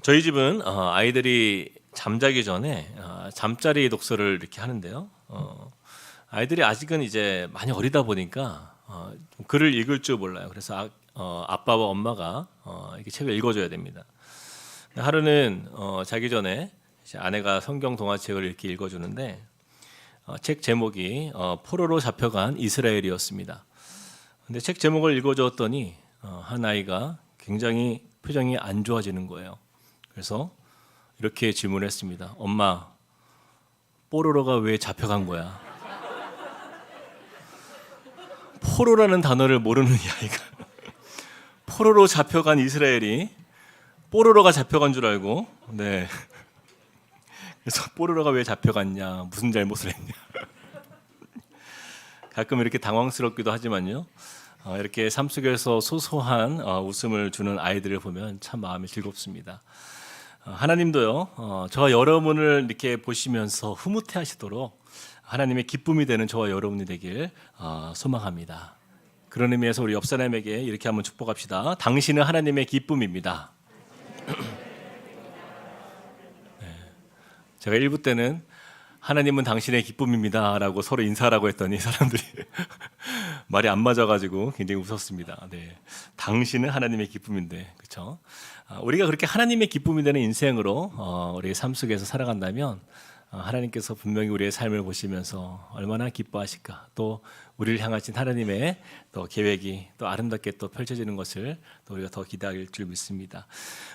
저희 집은 아이들이 잠자기 전에 잠자리 독서를 이렇게 하는데요. 아이들이 아직은 이제 많이 어리다 보니까 좀 글을 읽을 줄 몰라요. 그래서 아빠와 엄마가 이렇게 책을 읽어줘야 됩니다. 하루는 자기 전에 이제 아내가 성경 동화책을 이렇게 읽어주는데 책 제목이 포로로 잡혀간 이스라엘이었습니다. 근데 책 제목을 읽어줬더니 한 아이가 굉장히 표정이 안 좋아지는 거예요. 그래서 이렇게 질문했습니다. 엄마, 뽀로로가 왜 잡혀간 거야? 포로라는 단어를 모르는 이 아이가 포로로 잡혀간 이스라엘이 뽀로로가 잡혀간 줄 알고, 네. 그래서 뽀로로가 왜 잡혀갔냐, 무슨 잘못을 했냐. 가끔 이렇게 당황스럽기도 하지만요. 이렇게 삶 속에서 소소한 웃음을 주는 아이들을 보면 참 마음이 즐겁습니다. 하나님도요, 저와 여러분을 이렇게 보시면서 흐뭇해하시도록 하나님의 기쁨이 되는 저와 여러분이 되길 소망합니다. 그런 의미에서 우리 옆 사람에게 이렇게 한번 축복합시다. 당신은 하나님의 기쁨입니다. 네. 제가 1부 때는 하나님은 당신의 기쁨입니다 라고 서로 인사하라고 했더니 사람들이 말이 안 맞아가지고 굉장히 웃었습니다. 네. 당신은 하나님의 기쁨인데, 그렇죠? 우리가 그렇게 하나님의 기쁨이 되는 인생으로 우리의 삶 속에서 살아간다면 하나님께서 분명히 우리의 삶을 보시면서 얼마나 기뻐하실까, 또 우리를 향하신 하나님의 또 계획이 또 아름답게 또 펼쳐지는 것을 또 우리가 더 기대할 줄 믿습니다.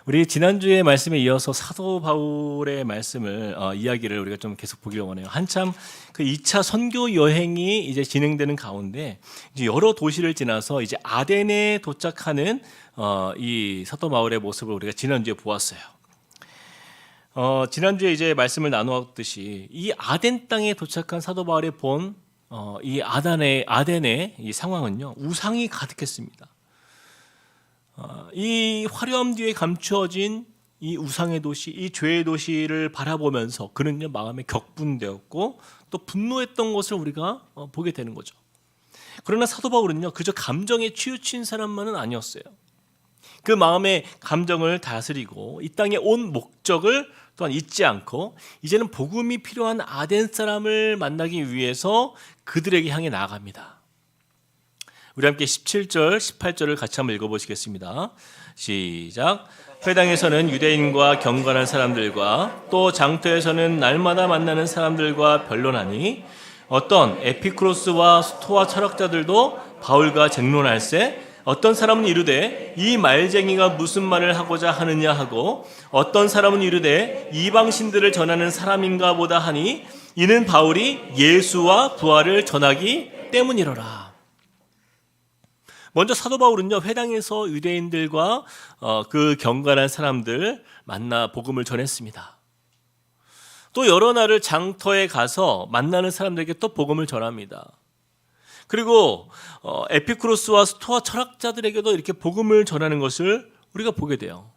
우리 지난주의 말씀에 이어서 사도 바울의 말씀을 이야기를 우리가 좀 계속 보기를 원해요. 한참 그 2차 선교 여행이 이제 진행되는 가운데 이제 여러 도시를 지나서 이제 아덴에 도착하는 이 사도 바울의 모습을 우리가 지난주에 보았어요. 지난주에 이제 말씀을 나누었듯이 이 아덴 땅에 도착한 사도 바울이 본 이 아덴의 이 상황은요, 우상이 가득했습니다. 이 화려함 뒤에 감추어진 이 우상의 도시, 이 죄의 도시를 바라보면서 그는요, 마음에 격분되었고 또 분노했던 것을 우리가 보게 되는 거죠. 그러나 사도 바울은요, 그저 감정에 치우친 사람만은 아니었어요. 그 마음의 감정을 다스리고 이 땅에 온 목적을 또한 잊지 않고 이제는 복음이 필요한 아덴 사람을 만나기 위해서 그들에게 향해 나아갑니다. 우리 함께 17절, 18절을 같이 한번 읽어보시겠습니다. 시작. 회당에서는 유대인과 경건한 사람들과 또 장터에서는 날마다 만나는 사람들과 변론하니 어떤 에피쿠로스와 스토아 철학자들도 바울과 쟁론할세 어떤 사람은 이르되 이 말쟁이가 무슨 말을 하고자 하느냐 하고 어떤 사람은 이르되 이방신들을 전하는 사람인가 보다 하니 이는 바울이 예수와 부활을 전하기 때문이로라. 먼저 사도 바울은요, 회당에서 유대인들과 그 경건한 사람들 만나 복음을 전했습니다. 또 여러 날을 장터에 가서 만나는 사람들에게 또 복음을 전합니다. 그리고 에피쿠로스와 스토아 철학자들에게도 이렇게 복음을 전하는 것을 우리가 보게 돼요.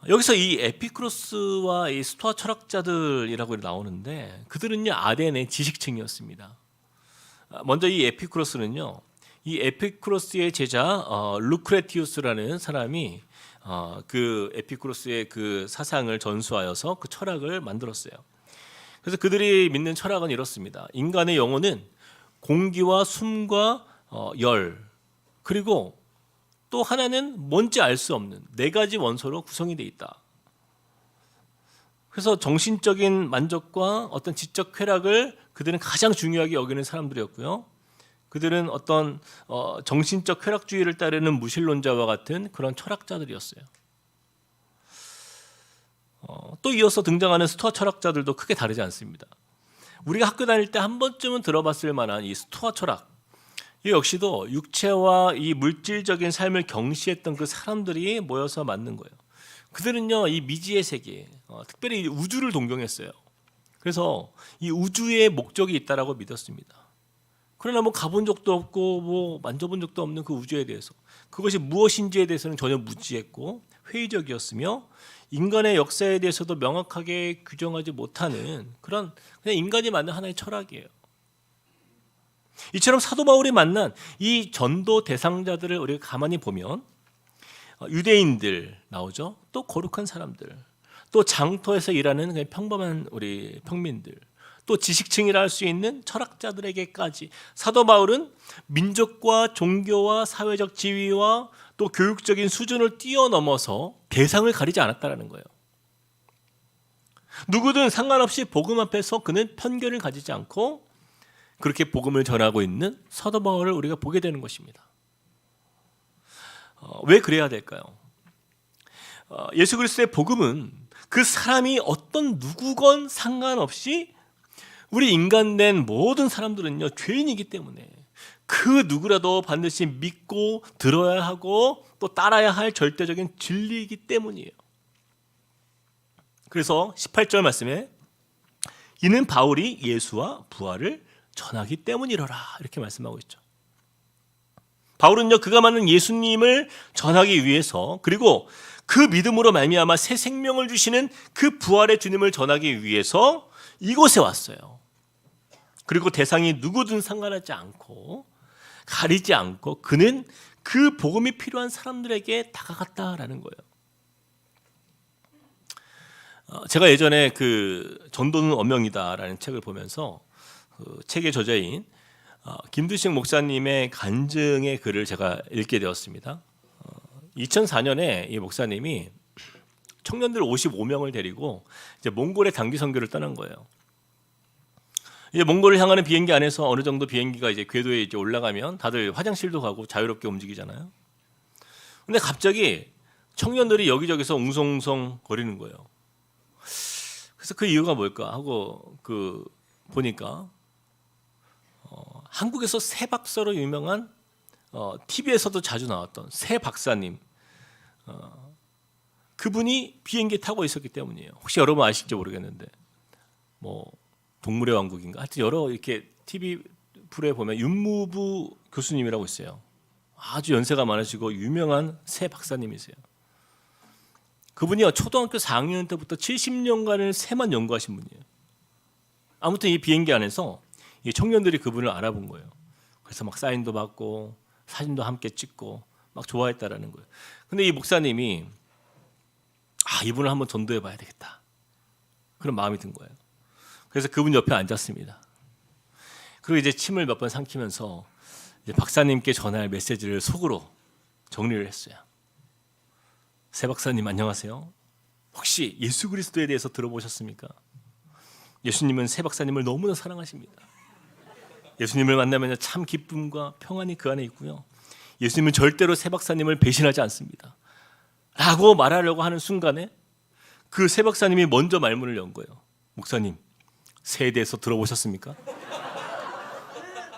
여기서 이 에피쿠로스와 이 스토아 철학자들이라고 나오는데 그들은요, 아덴의 지식층이었습니다. 먼저 이 에피쿠로스는요, 이 에피쿠로스의 제자 루크레티우스라는 사람이 그 에피쿠로스의 그 사상을 전수하여서 그 철학을 만들었어요. 그래서 그들이 믿는 철학은 이렇습니다. 인간의 영혼은 공기와 숨과 열, 그리고 또 하나는 뭔지 알 수 없는 4가지 원소로 구성이 되어 있다. 그래서 정신적인 만족과 어떤 지적 쾌락을 그들은 가장 중요하게 여기는 사람들이었고요. 그들은 어떤 정신적 쾌락주의를 따르는 무신론자와 같은 그런 철학자들이었어요. 또 이어서 등장하는 스토아 철학자들도 크게 다르지 않습니다. 우리가 학교 다닐 때 한 번쯤은 들어봤을 만한 이 스토아 철학, 이 역시도 육체와 이 물질적인 삶을 경시했던 그 사람들이 모여서 만든 거예요. 그들은요, 이 미지의 세계, 특별히 우주를 동경했어요. 그래서 이 우주에 목적이 있다라고 믿었습니다. 그러나 뭐 가본 적도 없고 뭐 만져본 적도 없는 그 우주에 대해서, 그것이 무엇인지에 대해서는 전혀 무지했고 회의적이었으며 인간의 역사에 대해서도 명확하게 규정하지 못하는 그런 그냥 인간이 만든 하나의 철학이에요. 이처럼 사도 바울이 만난 이 전도 대상자들을 우리가 가만히 보면 유대인들 나오죠. 또 거룩한 사람들, 또 장터에서 일하는 그냥 평범한 우리 평민들, 또 지식층이라 할 수 있는 철학자들에게까지 사도 바울은 민족과 종교와 사회적 지위와 또 교육적인 수준을 뛰어넘어서 대상을 가리지 않았다라는 거예요. 누구든 상관없이 복음 앞에서 그는 편견을 가지지 않고 그렇게 복음을 전하고 있는 사도 바울을 우리가 보게 되는 것입니다. 왜 그래야 될까요? 예수 그리스도의 복음은 그 사람이 어떤 누구건 상관없이 우리 인간된 모든 사람들은요 죄인이기 때문에 그 누구라도 반드시 믿고 들어야 하고 또 따라야 할 절대적인 진리이기 때문이에요. 그래서 18절 말씀에 이는 바울이 예수와 부활을 전하기 때문이로라 이렇게 말씀하고 있죠. 바울은요 그가 만난 예수님을 전하기 위해서 그리고 그 믿음으로 말미암아 새 생명을 주시는 그 부활의 주님을 전하기 위해서 이곳에 왔어요. 그리고 대상이 누구든 상관하지 않고 가리지 않고 그는 그 복음이 필요한 사람들에게 다가갔다라는 거예요. 제가 예전에 그 전도는 어명이다라는 책을 보면서 그 책의 저자인 김두식 목사님의 간증의 글을 제가 읽게 되었습니다. 2004년에 이 목사님이 청년들 55명을 데리고 이제 몽골의 단기 선교를 떠난 거예요. 이제 몽골을 향하는 비행기 안에서 어느 정도 비행기가 이제 궤도에 이제 올라가면 다들 화장실도 가고 자유롭게 움직이잖아요. 근데 갑자기 청년들이 여기저기서 웅성웅성 거리는 거예요. 그래서 그 이유가 뭘까 하고 그 보니까 한국에서 새 박사로 유명한 TV에서도 자주 나왔던 새 박사님 그분이 비행기 타고 있었기 때문이에요. 혹시 여러분 아실지 모르겠는데 뭐 동물의 왕국인가 하여튼 여러 이렇게 TV 프로에 보면 윤무부 교수님이라고 있어요. 아주 연세가 많으시고 유명한 새 박사님이세요. 그분이요 초등학교 4학년 때부터 70년간을 새만 연구하신 분이에요. 아무튼 이 비행기 안에서 이 청년들이 그분을 알아본 거예요. 그래서 막 사인도 받고 사진도 함께 찍고 막 좋아했다라는 거예요. 근데 이 목사님이 이분을 한번 전도해 봐야 되겠다 그런 마음이 든 거예요. 그래서 그분 옆에 앉았습니다. 그리고 이제 침을 몇 번 삼키면서 이제 박사님께 전할 메시지를 속으로 정리를 했어요. 새 박사님 안녕하세요. 혹시 예수 그리스도에 대해서 들어보셨습니까? 예수님은 새 박사님을 너무나 사랑하십니다. 예수님을 만나면 참 기쁨과 평안이 그 안에 있고요. 예수님은 절대로 새 박사님을 배신하지 않습니다. 라고 말하려고 하는 순간에 그 새 박사님이 먼저 말문을 연 거예요. 목사님, 새에 대해서 들어보셨습니까?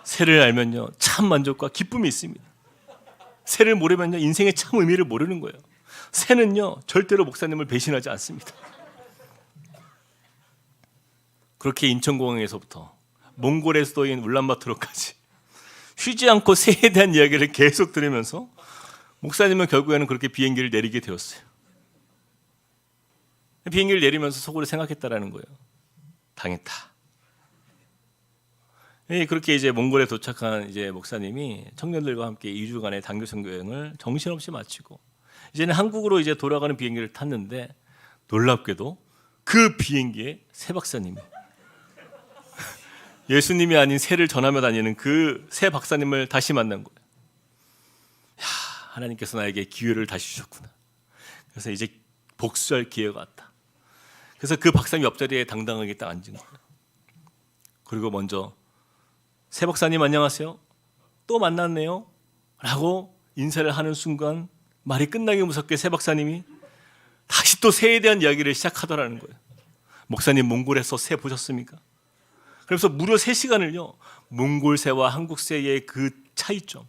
새를 알면요 참 만족과 기쁨이 있습니다. 새를 모르면요 인생의 참 의미를 모르는 거예요. 새는요 절대로 목사님을 배신하지 않습니다. 그렇게 인천공항에서부터 몽골의 수도인 울란바토르까지 쉬지 않고 새에 대한 이야기를 계속 들으면서 목사님은 결국에는 그렇게 비행기를 내리게 되었어요. 비행기를 내리면서 속으로 생각했다라는 거예요. 당했다. 그렇게 이제 몽골에 도착한 이제 목사님이 청년들과 함께 2주간의 단교 선교 여행을 정신없이 마치고 이제는 한국으로 이제 돌아가는 비행기를 탔는데 놀랍게도 그 비행기에 새 박사님이 예수님이 아닌 새를 전하며 다니는 그 새 박사님을 다시 만난 거예요. 야, 하나님께서 나에게 기회를 다시 주셨구나. 그래서 이제 복수할 기회가 왔다. 그래서 그 박사님 옆자리에 당당하게 딱 앉은 거예요. 그리고 먼저 새 박사님 안녕하세요. 또 만났네요. 라고 인사를 하는 순간 말이 끝나기 무섭게 새 박사님이 다시 또 새에 대한 이야기를 시작하더라는 거예요. 목사님 몽골에서 새 보셨습니까? 그래서 무려 3시간을요 몽골새와 한국새의 그 차이점,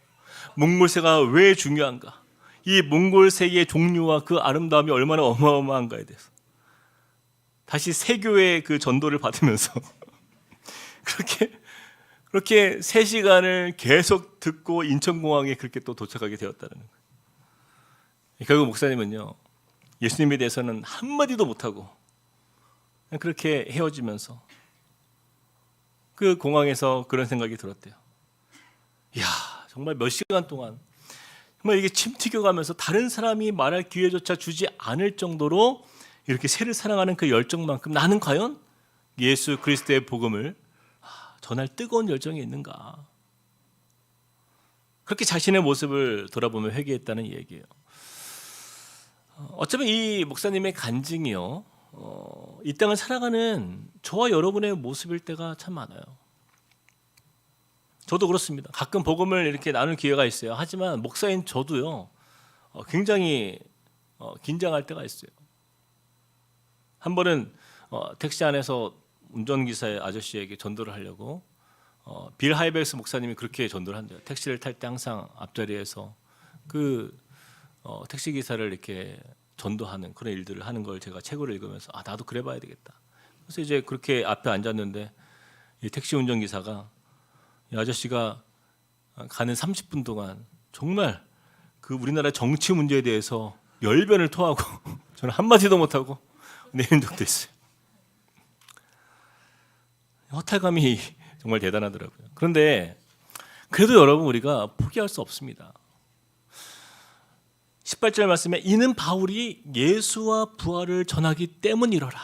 몽골새가 왜 중요한가, 이 몽골새의 종류와 그 아름다움이 얼마나 어마어마한가에 대해서 다시 세교의 그 전도를 받으면서 그렇게 3시간을 계속 듣고 인천공항에 그렇게 또 도착하게 되었다는 거예요. 결국 목사님은요 예수님에 대해서는 한마디도 못하고 그렇게 헤어지면서 그 공항에서 그런 생각이 들었대요. 이야, 정말 몇 시간 동안 정말 이게 침 튀겨가면서 다른 사람이 말할 기회조차 주지 않을 정도로 이렇게 새를 사랑하는 그 열정만큼 나는 과연 예수 그리스도의 복음을 전할 뜨거운 열정이 있는가? 그렇게 자신의 모습을 돌아보며 회개했다는 얘기예요. 어쩌면 이 목사님의 간증이요, 이 땅을 살아가는 저와 여러분의 모습일 때가 참 많아요. 저도 그렇습니다. 가끔 복음을 이렇게 나눌 기회가 있어요. 하지만 목사인 저도요, 굉장히 긴장할 때가 있어요. 한 번은 택시 안에서 운전기사의 아저씨에게 전도를 하려고 빌 하이백스 목사님이 그렇게 전도를 한대요. 택시를 탈 때 항상 앞자리에서 그 택시기사를 이렇게 전도하는 그런 일들을 하는 걸 제가 책을 읽으면서 나도 그래 봐야 되겠다. 그래서 이제 그렇게 앞에 앉았는데 이 택시 운전기사가 이 아저씨가 가는 30분 동안 정말 그 우리나라 정치 문제에 대해서 열변을 토하고 저는 한마디도 못하고 내린 적도 있어요. 허탈감이 정말 대단하더라고요. 그런데 그래도 여러분, 우리가 포기할 수 없습니다. 18절 말씀에 이는 바울이 예수와 부활을 전하기 때문이로라.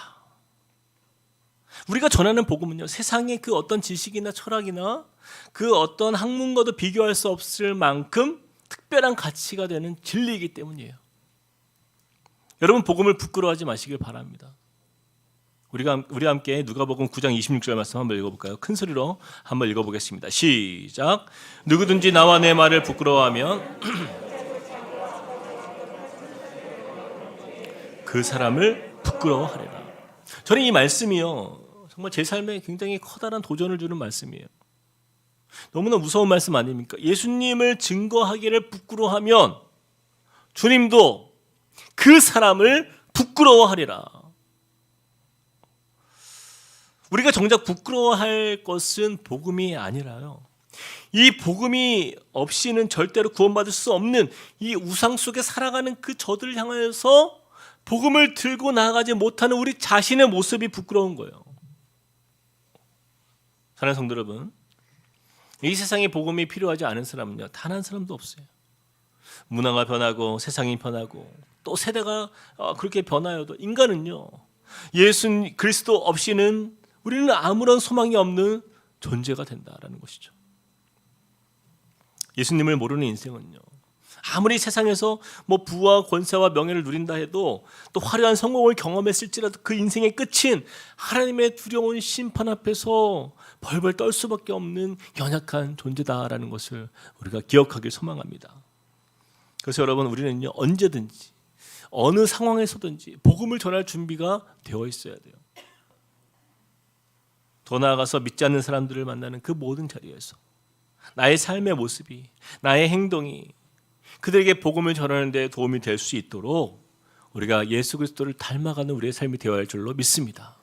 우리가 전하는 복음은요, 세상의 그 어떤 지식이나 철학이나 그 어떤 학문과도 비교할 수 없을 만큼 특별한 가치가 되는 진리이기 때문이에요. 여러분, 복음을 부끄러워하지 마시길 바랍니다. 우리와 함께 누가복음 9장 26절 말씀 한번 읽어볼까요? 큰 소리로 한번 읽어보겠습니다. 시작. 누구든지 나와 내 말을 부끄러워하면 그 사람을 부끄러워하리라. 저는 이 말씀이요, 정말 제 삶에 굉장히 커다란 도전을 주는 말씀이에요. 너무나 무서운 말씀 아닙니까? 예수님을 증거하기를 부끄러워하면 주님도 그 사람을 부끄러워하리라. 우리가 정작 부끄러워할 것은 복음이 아니라요, 이 복음이 없이는 절대로 구원받을 수 없는 이 우상 속에 살아가는 그 저들을 향하여서 복음을 들고 나아가지 못하는 우리 자신의 모습이 부끄러운 거예요. 사랑하는 성도 여러분, 이 세상에 복음이 필요하지 않은 사람은요, 단 한 사람도 없어요. 문화가 변하고 세상이 변하고 또 세대가 그렇게 변하여도 인간은요, 예수 그리스도 없이는 우리는 아무런 소망이 없는 존재가 된다라는 것이죠. 예수님을 모르는 인생은요, 아무리 세상에서 부와 권세와 명예를 누린다 해도 또 화려한 성공을 경험했을지라도 그 인생의 끝인 하나님의 두려운 심판 앞에서 벌벌 떨 수밖에 없는 연약한 존재다라는 것을 우리가 기억하길 소망합니다. 그래서 여러분, 우리는요, 언제든지 어느 상황에서든지 복음을 전할 준비가 되어 있어야 돼요. 더 나아가서 믿지 않는 사람들을 만나는 그 모든 자리에서 나의 삶의 모습이, 나의 행동이 그들에게 복음을 전하는 데 도움이 될 수 있도록 우리가 예수 그리스도를 닮아가는 우리의 삶이 되어야 할 줄로 믿습니다.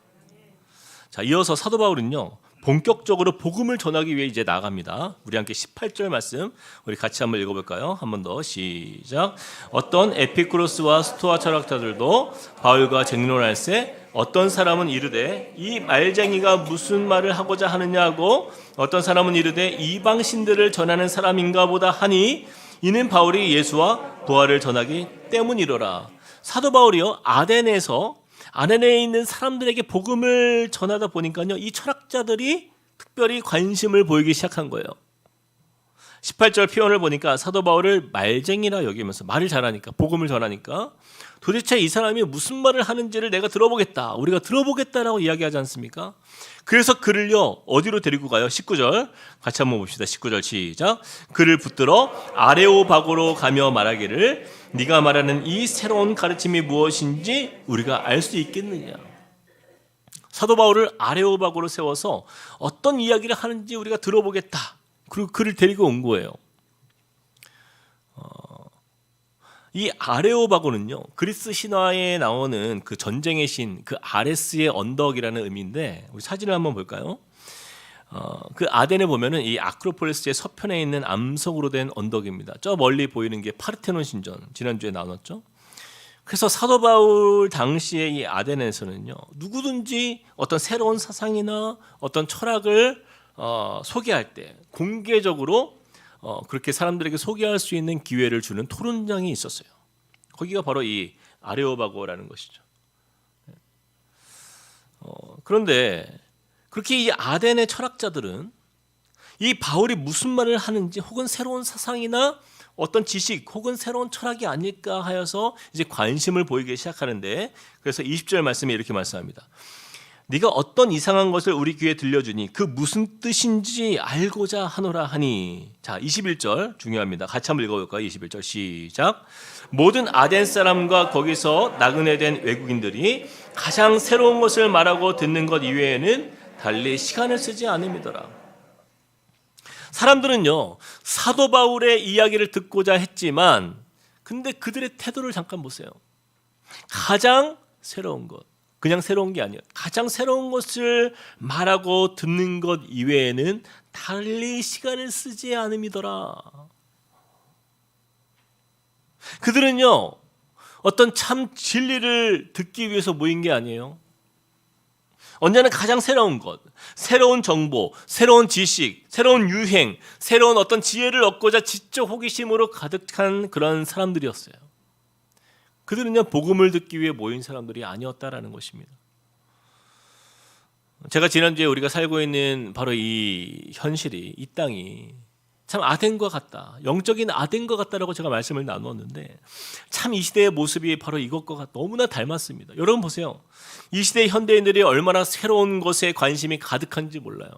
자, 이어서 사도 바울은요, 본격적으로 복음을 전하기 위해 이제 나갑니다. 우리 함께 18절 말씀 우리 같이 한번 읽어볼까요? 한 번 더 시작. 어떤 에피쿠로스와 스토아 철학자들도 바울과 쟁론할세 어떤 사람은 이르되 이 말쟁이가 무슨 말을 하고자 하느냐고, 어떤 사람은 이르되 이방 신들을 전하는 사람인가 보다 하니 이는 바울이 예수와 부활을 전하기 때문이로라. 사도 바울이요, 아덴에 있는 사람들에게 복음을 전하다 보니까요, 이 철학자들이 특별히 관심을 보이기 시작한 거예요. 18절 표현을 보니까 사도 바울을 말쟁이라 여기면서, 말을 잘하니까, 복음을 전하니까 도대체 이 사람이 무슨 말을 하는지를 내가 들어보겠다, 우리가 들어보겠다라고 이야기하지 않습니까? 그래서 그를요, 어디로 데리고 가요? 19절 같이 한번 봅시다. 19절 시작. 그를 붙들어 아레오바고로 가며 말하기를 네가 말하는 이 새로운 가르침이 무엇인지 우리가 알 수 있겠느냐. 사도 바울을 아레오바고로 세워서 어떤 이야기를 하는지 우리가 들어보겠다, 그리고 그를 데리고 온 거예요. 이 아레오바고는요, 그리스 신화에 나오는 그 전쟁의 신, 그 아레스의 언덕이라는 의미인데, 우리 사진을 한번 볼까요? 그 아덴에 보면은 이 아크로폴리스의 서편에 있는 암석으로 된 언덕입니다. 저 멀리 보이는 게 파르테논 신전, 지난주에 나눴죠. 그래서 사도 바울 당시에 이 아덴에서는요, 누구든지 어떤 새로운 사상이나 어떤 철학을 소개할 때 공개적으로 그렇게 사람들에게 소개할 수 있는 기회를 주는 토론장이 있었어요. 거기가 바로 이 아레오바고라는 것이죠. 그런데 그렇게 이 아덴의 철학자들은 이 바울이 무슨 말을 하는지 혹은 새로운 사상이나 어떤 지식 혹은 새로운 철학이 아닐까 하여서 이제 관심을 보이기 시작하는데, 그래서 20절 말씀에 이렇게 말씀합니다. 네가 어떤 이상한 것을 우리 귀에 들려주니 그 무슨 뜻인지 알고자 하노라 하니. 자, 21절 중요합니다. 같이 한번 읽어볼까요? 21절 시작. 모든 아덴 사람과 거기서 나그네 된 외국인들이 가장 새로운 것을 말하고 듣는 것 이외에는 달리 시간을 쓰지 않음이더라. 사람들은요, 사도 바울의 이야기를 듣고자 했지만 근데 그들의 태도를 잠깐 보세요. 가장 새로운 것, 그냥 새로운 게 아니에요. 가장 새로운 것을 말하고 듣는 것 이외에는 달리 시간을 쓰지 않음이더라. 그들은요, 어떤 참 진리를 듣기 위해서 모인 게 아니에요. 언제나 가장 새로운 것, 새로운 정보, 새로운 지식, 새로운 유행, 새로운 어떤 지혜를 얻고자 지적 호기심으로 가득한 그런 사람들이었어요. 그들은요, 복음을 듣기 위해 모인 사람들이 아니었다라는 것입니다. 제가 지난주에 우리가 살고 있는 바로 이 현실이, 이 땅이 참 아덴과 같다, 영적인 아덴과 같다라고 제가 말씀을 나누었는데, 참 이 시대의 모습이 바로 이것과 너무나 닮았습니다. 여러분 보세요. 이 시대의 현대인들이 얼마나 새로운 것에 관심이 가득한지 몰라요.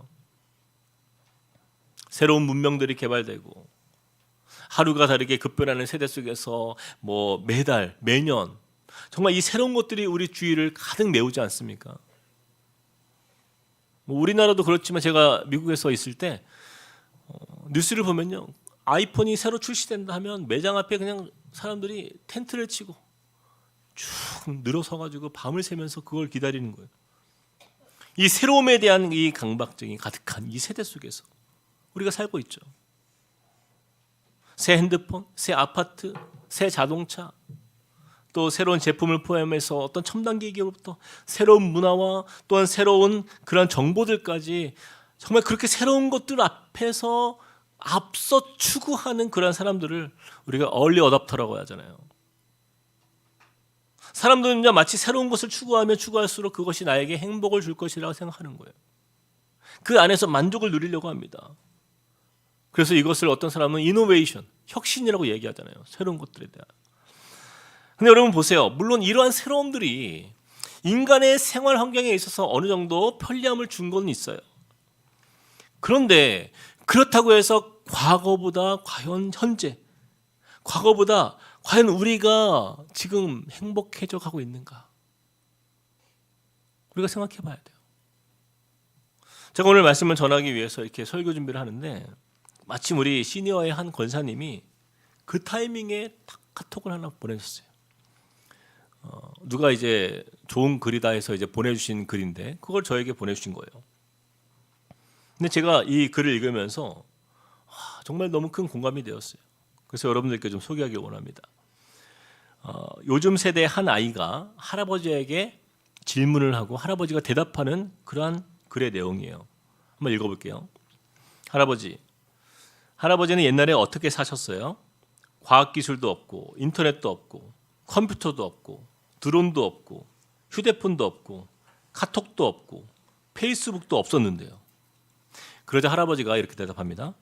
새로운 문명들이 개발되고 하루가 다르게 급변하는 세대 속에서 매달, 매년 정말 이 새로운 것들이 우리 주위를 가득 메우지 않습니까? 우리나라도 그렇지만 제가 미국에서 있을 때 뉴스를 보면요, 아이폰이 새로 출시된다 하면 매장 앞에 그냥 사람들이 텐트를 치고 쭉 늘어서가지고 밤을 새면서 그걸 기다리는 거예요. 이 새로움에 대한 이 강박증이 가득한 이 세대 속에서 우리가 살고 있죠. 새 핸드폰, 새 아파트, 새 자동차, 또 새로운 제품을 포함해서 어떤 첨단 기기로부터 새로운 문화와 또한 새로운 그런 정보들까지 정말 그렇게 새로운 것들 앞에서 앞서 추구하는 그런 사람들을 우리가 얼리 어댑터라고 하잖아요. 사람들은 마치 새로운 것을 추구하면 추구할수록 그것이 나에게 행복을 줄 것이라고 생각하는 거예요. 그 안에서 만족을 누리려고 합니다. 그래서 이것을 어떤 사람은 이노베이션, 혁신이라고 얘기하잖아요. 새로운 것들에 대한. 근데 여러분 보세요. 물론 이러한 새로움들이 인간의 생활 환경에 있어서 어느 정도 편리함을 준 건 있어요. 그런데 그렇다고 해서 과거보다 과연 현재, 과거보다 과연 우리가 지금 행복해져 가고 있는가? 우리가 생각해 봐야 돼요. 제가 오늘 말씀을 전하기 위해서 이렇게 설교 준비를 하는데 마침 우리 시니어의 한 권사님이 그 타이밍에 딱 카톡을 하나 보내셨어요. 누가 이제 좋은 글이다 해서 이제 보내주신 글인데 그걸 저에게 보내주신 거예요. 근데 제가 이 글을 읽으면서 정말 너무 큰 공감이 되었어요. 그래서 여러분들께 좀 소개하기 원합니다. 요즘 세대 한 아이가 할아버지에게 질문을 하고 할아버지가 대답하는 그러한 글의 내용이에요. 한번 읽어볼게요. 할아버지는 옛날에 어떻게 사셨어요? 과학기술도 없고 인터넷도 없고 컴퓨터도 없고 드론도 없고 휴대폰도 없고 카톡도 없고 페이스북도 없었는데요. 그러자 할아버지가 이렇게 대답합니다.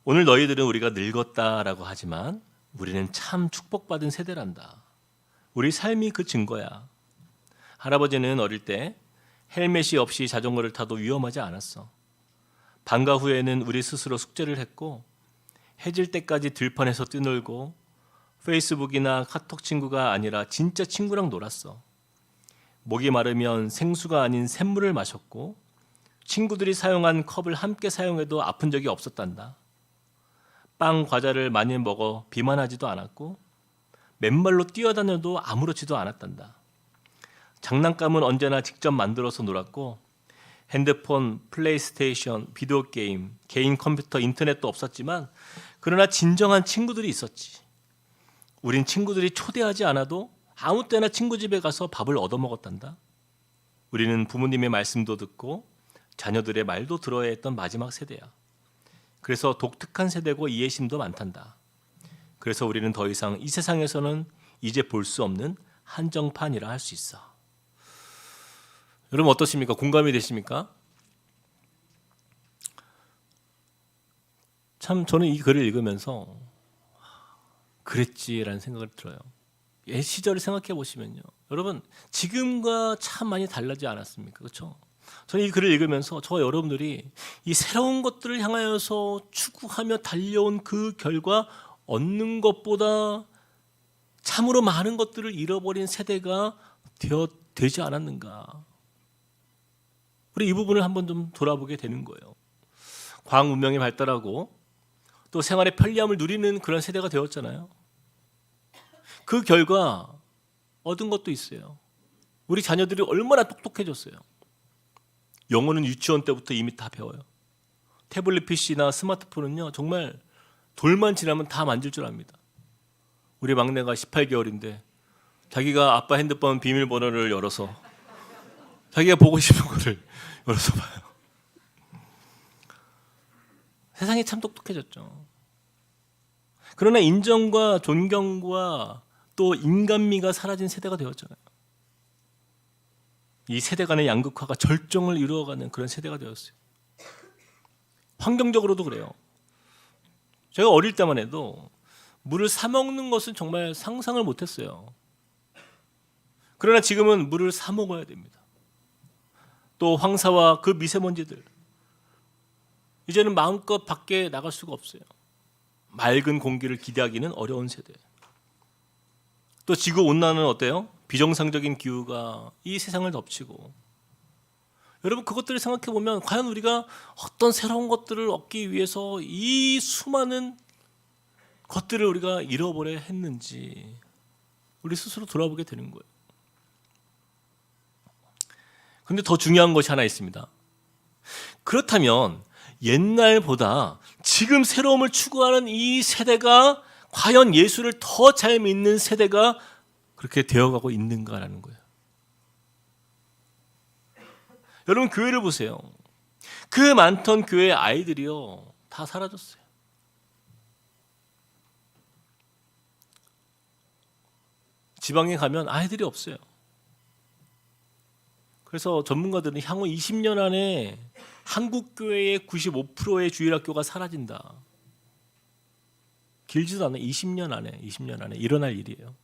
오늘 너희들은 우리가 늙었다라고 하지만 우리는 참 축복받은 세대란다. 우리 삶이 그 증거야. 할아버지는 어릴 때 헬멧이 없이 자전거를 타도 위험하지 않았어. 방과 후에는 우리 스스로 숙제를 했고 해질 때까지 들판에서 뛰놀고 페이스북이나 카톡 친구가 아니라 진짜 친구랑 놀았어. 목이 마르면 생수가 아닌 샘물을 마셨고 친구들이 사용한 컵을 함께 사용해도 아픈 적이 없었단다. 빵, 과자를 많이 먹어 비만하지도 않았고 맨발로 뛰어다녀도 아무렇지도 않았단다. 장난감은 언제나 직접 만들어서 놀았고 핸드폰, 플레이스테이션, 비디오 게임, 개인 컴퓨터, 인터넷도 없었지만 그러나 진정한 친구들이 있었지. 우린 친구들이 초대하지 않아도 아무 때나 친구 집에 가서 밥을 얻어먹었단다. 우리는 부모님의 말씀도 듣고 자녀들의 말도 들어야 했던 마지막 세대야. 그래서 독특한 세대고 이해심도 많단다. 그래서 우리는 더 이상 이 세상에서는 이제 볼 수 없는 한정판이라 할 수 있어. 여러분 어떠십니까? 공감이 되십니까? 참 저는 이 글을 읽으면서 그랬지라는 생각을 들어요. 옛 시절을 생각해 보시면요, 여러분 지금과 참 많이 달라지지 않았습니까? 그렇죠? 저는 이 글을 읽으면서 저와 여러분들이 이 새로운 것들을 향하여서 추구하며 달려온 그 결과 얻는 것보다 참으로 많은 것들을 잃어버린 세대가 되지 않았는가? 우리 이 부분을 한번 좀 돌아보게 되는 거예요. 과학 문명이 발달하고 또 생활의 편리함을 누리는 그런 세대가 되었잖아요. 그 결과 얻은 것도 있어요. 우리 자녀들이 얼마나 똑똑해졌어요. 영어는 유치원 때부터 이미 다 배워요. 태블릿 PC나 스마트폰은요, 정말 돌만 지나면 다 만질 줄 압니다. 우리 막내가 18개월인데 자기가 아빠 핸드폰 비밀번호를 열어서 자기가 보고 싶은 거를 열어서 봐요. 세상이 참 똑똑해졌죠. 그러나 인정과 존경과 또 인간미가 사라진 세대가 되었잖아요. 이 세대 간의 양극화가 절정을 이루어가는 그런 세대가 되었어요. 환경적으로도 그래요. 제가 어릴 때만 해도 물을 사 먹는 것은 정말 상상을 못했어요. 그러나 지금은 물을 사 먹어야 됩니다. 또 황사와 그 미세먼지들, 이제는 마음껏 밖에 나갈 수가 없어요. 맑은 공기를 기대하기는 어려운 세대. 또 지구 온난화는 어때요? 비정상적인 기후가 이 세상을 덮치고, 여러분 그것들을 생각해 보면 과연 우리가 어떤 새로운 것들을 얻기 위해서 이 수많은 것들을 우리가 잃어버려야 했는지 우리 스스로 돌아보게 되는 거예요. 그런데 더 중요한 것이 하나 있습니다. 그렇다면 옛날보다 지금 새로움을 추구하는 이 세대가 과연 예수를 더 잘 믿는 세대가 그렇게 되어가고 있는가라는 거예요. 여러분 교회를 보세요. 그 많던 교회 아이들이요, 다 사라졌어요. 지방에 가면 아이들이 없어요. 그래서 전문가들은 향후 20년 안에 한국 교회의 95%의 주일학교가 사라진다. 길지도 않아요. 20년 안에 일어날 일이에요.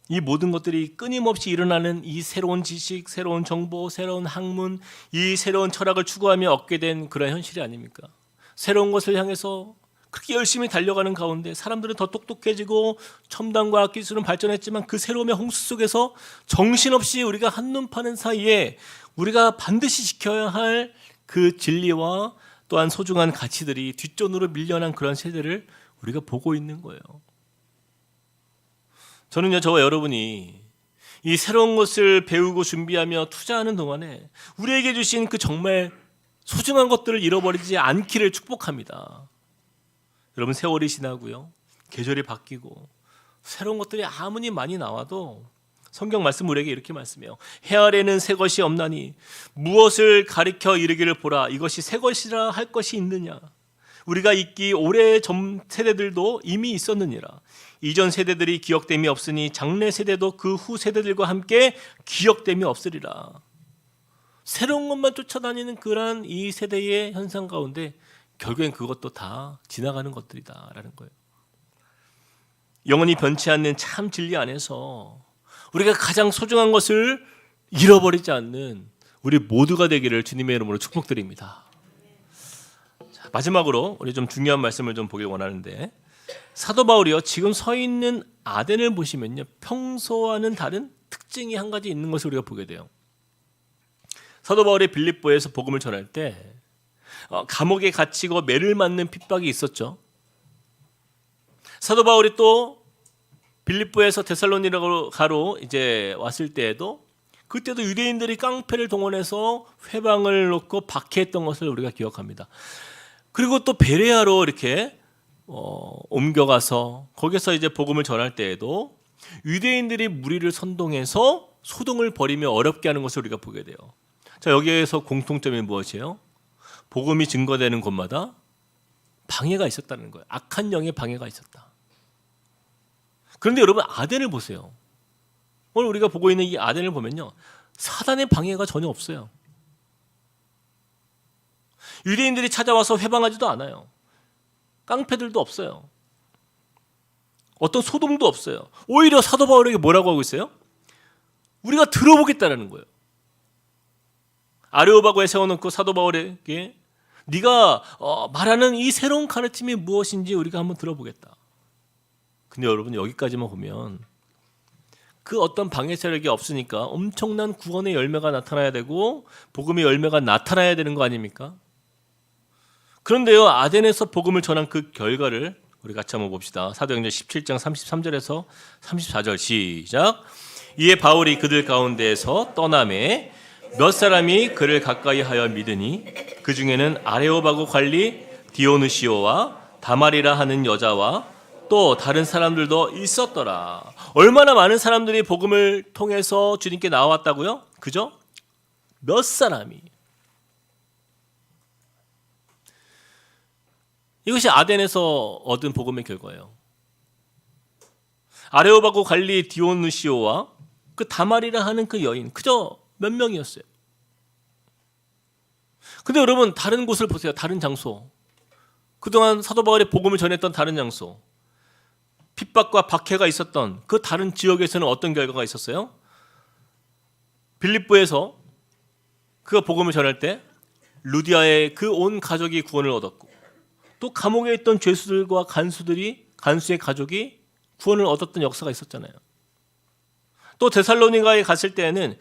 이 모든 것들이 끊임없이 일어나는 이 새로운 지식, 새로운 정보, 새로운 학문, 이 새로운 철학을 추구하며 얻게 된 그런 현실이 아닙니까? 새로운 것을 향해서 그렇게 열심히 달려가는 가운데 사람들은 더 똑똑해지고 첨단 과학 기술은 발전했지만 그 새로움의 홍수 속에서 정신없이 우리가 한눈 파는 사이에 우리가 반드시 지켜야 할 그 진리와 또한 소중한 가치들이 뒷전으로 밀려난 그런 세대를 우리가 보고 있는 거예요. 저는요, 저와 여러분이 이 새로운 것을 배우고 준비하며 투자하는 동안에 우리에게 주신 그 정말 소중한 것들을 잃어버리지 않기를 축복합니다. 여러분 세월이 지나고요, 계절이 바뀌고 새로운 것들이 아무리 많이 나와도 성경 말씀 우리에게 이렇게 말씀해요. 해 아래는 새 것이 없나니 무엇을 가리켜 이르기를 보라. 이것이 새 것이라 할 것이 있느냐. 우리가 있기 오래 전 세대들도 이미 있었느니라. 이전 세대들이 기억됨이 없으니 장래 세대도 그 후 세대들과 함께 기억됨이 없으리라. 새로운 것만 쫓아다니는 그러한 이 세대의 현상 가운데 결국엔 그것도 다 지나가는 것들이다라는 거예요. 영원히 변치 않는 참 진리 안에서 우리가 가장 소중한 것을 잃어버리지 않는 우리 모두가 되기를 주님의 이름으로 축복드립니다. 자, 마지막으로 우리 좀 중요한 말씀을 좀 보길 원하는데, 사도 바울이요, 지금 서 있는 아덴을 보시면요, 평소와는 다른 특징이 한 가지 있는 것을 우리가 보게 돼요. 사도 바울이 빌립보에서 복음을 전할 때 감옥에 갇히고 매를 맞는 핍박이 있었죠. 사도 바울이 또 빌립보에서 데살로니가로 이제 왔을 때에도 그때도 유대인들이 깡패를 동원해서 회방을 놓고 박해했던 것을 우리가 기억합니다. 그리고 또 베레아로 이렇게 옮겨가서 거기서 이제 복음을 전할 때에도 유대인들이 무리를 선동해서 소동을 벌이며 어렵게 하는 것을 우리가 보게 돼요. 자, 여기에서 공통점이 무엇이에요? 복음이 증거되는 곳마다 방해가 있었다는 거예요. 악한 영의 방해가 있었다. 그런데 여러분 아덴을 보세요. 오늘 우리가 보고 있는 이 아덴을 보면요, 사단의 방해가 전혀 없어요. 유대인들이 찾아와서 회방하지도 않아요. 깡패들도 없어요. 어떤 소동도 없어요. 오히려 사도 바울에게 뭐라고 하고 있어요? 우리가 들어보겠다라는 거예요. 아레오바고에 세워놓고 사도 바울에게 네가 말하는 이 새로운 가르침이 무엇인지 우리가 한번 들어보겠다. 근데 여러분 여기까지만 보면 그 어떤 방해 세력이 없으니까 엄청난 구원의 열매가 나타나야 되고 복음의 열매가 나타나야 되는 거 아닙니까? 그런데요, 아덴에서 복음을 전한 그 결과를 우리 같이 한번 봅시다. 사도행전 17장 33절에서 34절 시작. 이에 바울이 그들 가운데에서 떠나매 몇 사람이 그를 가까이 하여 믿으니 그 중에는 아레오바고 관리 디오누시오와 다말이라 하는 여자와 또 다른 사람들도 있었더라. 얼마나 많은 사람들이 복음을 통해서 주님께 나왔다고요? 그죠? 몇 사람이. 이것이 아덴에서 얻은 복음의 결과예요. 아레오바고 관리 디오누시오와 그 다말이라 하는 그 여인, 그저 몇 명이었어요. 근데 여러분 다른 곳을 보세요. 다른 장소. 그동안 사도 바울의 복음을 전했던 다른 장소. 핍박과 박해가 있었던 그 다른 지역에서는 어떤 결과가 있었어요? 빌립보에서 그가 복음을 전할 때 루디아의 그 온 가족이 구원을 얻었고 또 감옥에 있던 죄수들과 간수의 가족이 구원을 얻었던 역사가 있었잖아요. 또 데살로니가에 갔을 때에는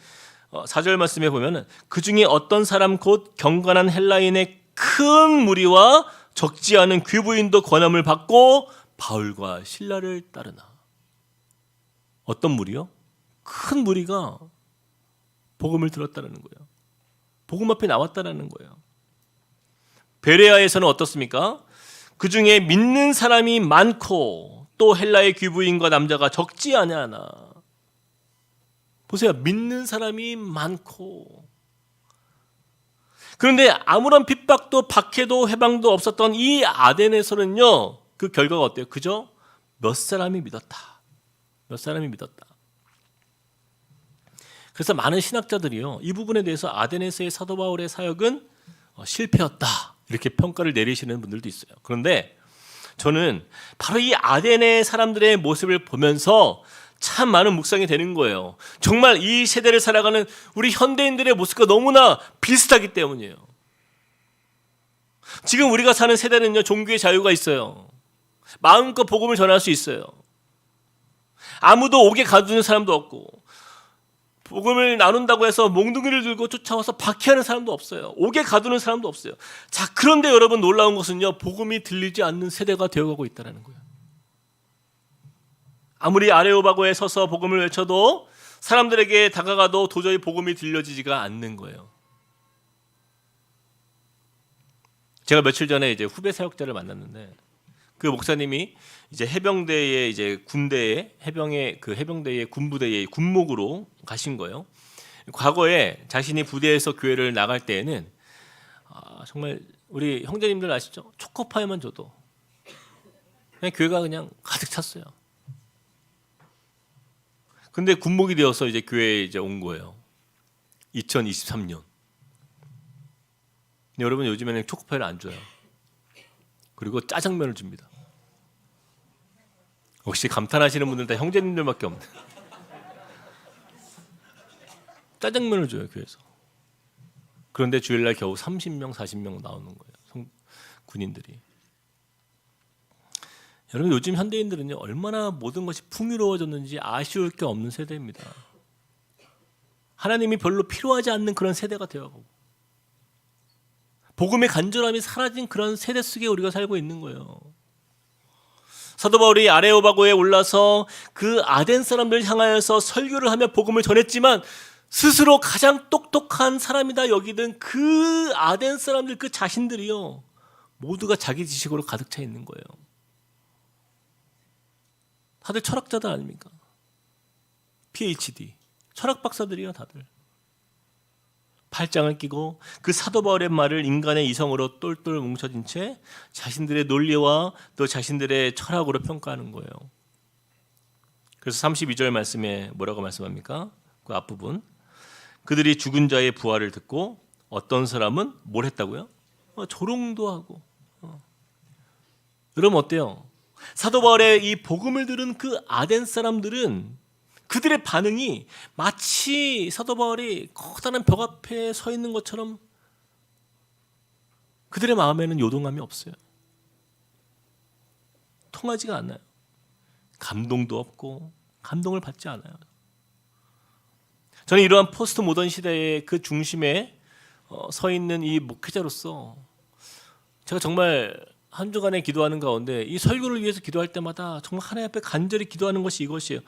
4절 말씀에 보면은 그 중에 어떤 사람 곧 경건한 헬라인의 큰 무리와 적지 않은 귀부인도 권함을 받고 바울과 실라를 따르나. 어떤 무리요? 큰 무리가 복음을 들었다는 거예요. 복음 앞에 나왔다는 거예요. 베레아에서는 어떻습니까? 그 중에 믿는 사람이 많고 또 헬라의 귀부인과 남자가 적지 아니하나. 보세요. 믿는 사람이 많고. 그런데 아무런 핍박도 박해도 해방도 없었던 이 아덴에서는요. 그 결과가 어때요? 그저 몇 사람이 믿었다. 몇 사람이 믿었다. 그래서 많은 신학자들이요. 이 부분에 대해서 아덴에서의 사도 바울의 사역은 실패였다. 이렇게 평가를 내리시는 분들도 있어요. 그런데 저는 바로 이 아덴의 사람들의 모습을 보면서 참 많은 묵상이 되는 거예요. 정말 이 세대를 살아가는 우리 현대인들의 모습과 너무나 비슷하기 때문이에요. 지금 우리가 사는 세대는요, 종교의 자유가 있어요. 마음껏 복음을 전할 수 있어요. 아무도 옥에 가두는 사람도 없고 복음을 나눈다고 해서 몽둥이를 들고 쫓아와서 박해하는 사람도 없어요. 옥에 가두는 사람도 없어요. 자, 그런데 여러분 놀라운 것은요, 복음이 들리지 않는 세대가 되어가고 있다는 거예요. 아무리 아레오바고에 서서 복음을 외쳐도 사람들에게 다가가도 도저히 복음이 들려지지가 않는 거예요. 제가 며칠 전에 이제 후배 사역자를 만났는데 그 목사님이 이제 해병대에 이제 군대에 해병대의 군부대의 군목으로 가신 거예요. 과거에 자신이 부대에서 교회를 나갈 때에는 정말 우리 형제님들 아시죠? 초코파이만 줘도 그냥 교회가 그냥 가득 찼어요. 근데 군목이 되어서 이제 교회에 이제 온 거예요. 2023년. 근데 여러분 요즘에는 초코파이를 안 줘요. 그리고 짜장면을 줍니다. 혹시 감탄하시는 분들 다 형제님들밖에 없네. 짜장면을 줘요, 교회에서. 그런데 주일날 겨우 30명, 40명 나오는 거예요. 군인들이. 여러분 요즘 현대인들은요, 얼마나 모든 것이 풍요로워졌는지 아쉬울 게 없는 세대입니다. 하나님이 별로 필요하지 않는 그런 세대가 되어가고 복음의 간절함이 사라진 그런 세대 속에 우리가 살고 있는 거예요. 사도 바울이 아레오바고에 올라서 그 아덴 사람들 향하여서 설교를 하며 복음을 전했지만 스스로 가장 똑똑한 사람이다 여기던 그 아덴 사람들 그 자신들이요, 모두가 자기 지식으로 가득 차 있는 거예요. 다들 철학자들 아닙니까? PhD 철학 박사들이요, 다들. 팔짱을 끼고 그 사도 바울의 말을 인간의 이성으로 똘똘 뭉쳐진 채 자신들의 논리와 또 자신들의 철학으로 평가하는 거예요. 그래서 32절 말씀에 뭐라고 말씀합니까? 그 앞부분. 그들이 죽은 자의 부활을 듣고 어떤 사람은 뭘 했다고요? 조롱도 하고. 여러분 어때요? 사도 바울의 이 복음을 들은 그 아덴 사람들은 그들의 반응이 마치 사도 바울이 커다란 벽 앞에 서 있는 것처럼 그들의 마음에는 요동함이 없어요. 통하지가 않아요. 감동도 없고 감동을 받지 않아요. 저는 이러한 포스트 모던 시대의 그 중심에 서 있는 이 목회자로서 제가 정말 한 주간에 기도하는 가운데 이 설교를 위해서 기도할 때마다 정말 하나님 앞에 간절히 기도하는 것이 이것이에요.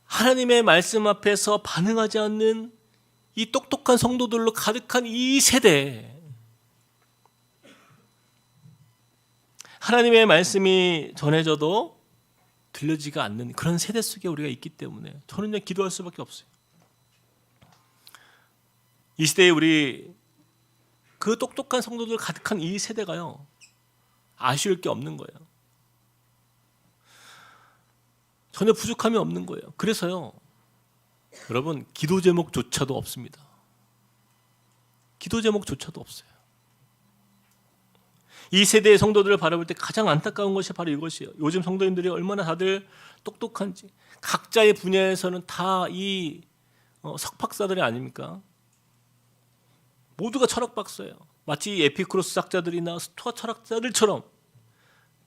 하나님의 말씀 앞에서 반응하지 않는 이 똑똑한 성도들로 가득한 이 세대, 하나님의 말씀이 전해져도 들려지가 않는 그런 세대 속에 우리가 있기 때문에 저는 그냥 기도할 수밖에 없어요. 이 시대에 우리 그 똑똑한 성도들 가득한 이 세대가요, 아쉬울 게 없는 거예요. 전혀 부족함이 없는 거예요. 그래서요, 여러분 기도 제목조차도 없습니다. 기도 제목조차도 없어요. 이 세대의 성도들을 바라볼 때 가장 안타까운 것이 바로 이것이에요. 요즘 성도님들이 얼마나 다들 똑똑한지, 각자의 분야에서는 다 이 석박사들이 아닙니까? 모두가 철학 박사예요. 마치 에피쿠로스 학자들이나 스토아 철학자들처럼